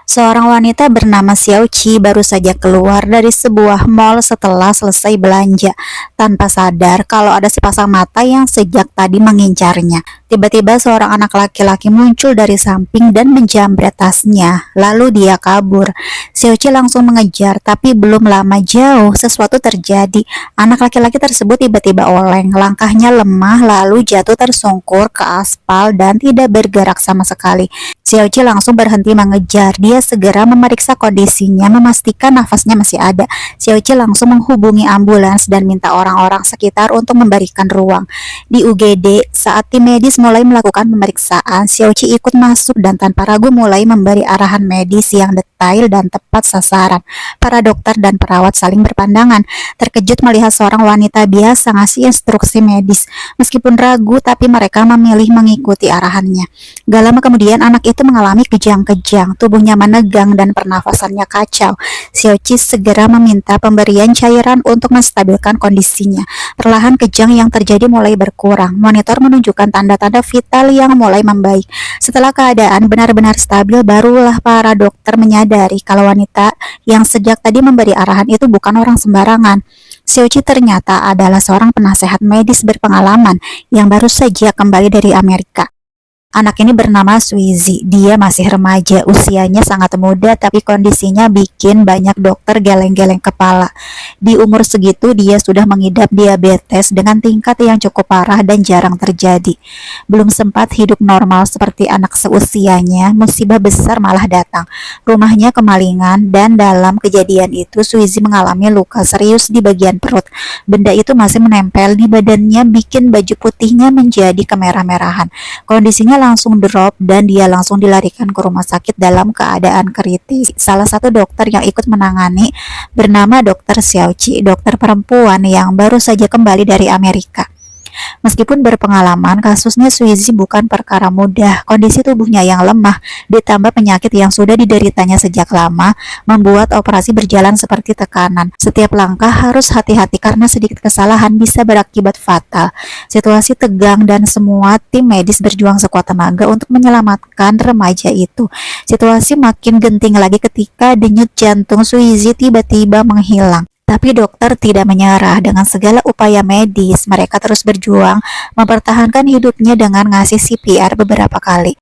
Seorang wanita bernama Xiao Qi baru saja keluar dari sebuah mall setelah selesai belanja, tanpa sadar kalau ada sepasang mata yang sejak tadi mengincarnya. Tiba-tiba seorang anak laki-laki muncul dari samping dan menjamret tasnya, lalu dia kabur. Xiao Qi langsung mengejar, tapi belum lama jauh sesuatu terjadi. Anak laki-laki tersebut tiba-tiba oleng, langkahnya lemah lalu jatuh tersungkur ke aspal dan tidak bergerak sama sekali. Xiao Qi langsung berhenti mengejar. Dia segera memeriksa kondisinya, memastikan nafasnya masih ada. Xiao Qi langsung menghubungi ambulans dan minta orang-orang sekitar untuk memberikan ruang. Di UGD, saat tim medis mulai melakukan pemeriksaan, Xiao Qi ikut masuk dan tanpa ragu mulai memberi arahan medis yang detail dan tepat sasaran. Para dokter dan perawat saling berpandangan, terkejut melihat seorang wanita biasa ngasih instruksi medis. Meskipun ragu, tapi mereka memilih mengikuti arahannya. Gak lama kemudian anak itu mengalami kejang-kejang, tubuhnya menegang dan pernafasannya kacau. Xiao Qi segera meminta pemberian cairan untuk menstabilkan kondisinya. Perlahan kejang yang terjadi mulai berkurang. Monitor menunjukkan tanda-tanda vital yang mulai membaik. Setelah keadaan benar-benar stabil, barulah para dokter menyadari kalau wanita yang sejak tadi memberi arahan itu bukan orang sembarangan. Xiao Qi ternyata adalah seorang penasehat medis berpengalaman yang baru saja kembali dari Amerika. Anak ini bernama Suizi. Dia masih remaja, usianya sangat muda, tapi kondisinya bikin banyak dokter geleng-geleng kepala. Di umur segitu dia sudah mengidap diabetes dengan tingkat yang cukup parah dan jarang terjadi. Belum sempat hidup normal seperti anak seusianya, musibah besar malah datang. Rumahnya kemalingan dan dalam kejadian itu Suizi mengalami luka serius di bagian perut. Benda itu masih menempel di badannya, bikin baju putihnya menjadi kemerah-merahan. Kondisinya langsung drop dan dia langsung dilarikan ke rumah sakit dalam keadaan kritis. Salah satu dokter yang ikut menangani bernama Dr. Xiao Qi, dokter perempuan yang baru saja kembali dari Amerika. Meskipun berpengalaman, kasusnya Suizi bukan perkara mudah. Kondisi tubuhnya yang lemah, ditambah penyakit yang sudah dideritanya sejak lama, membuat operasi berjalan seperti tekanan. Setiap langkah harus hati-hati karena sedikit kesalahan bisa berakibat fatal. Situasi tegang dan semua tim medis berjuang sekuat tenaga untuk menyelamatkan remaja itu. Situasi makin genting lagi ketika denyut jantung Suizi tiba-tiba menghilang. Tapi dokter tidak menyerah. Dengan segala upaya medis, mereka terus berjuang mempertahankan hidupnya dengan ngasih CPR beberapa kali.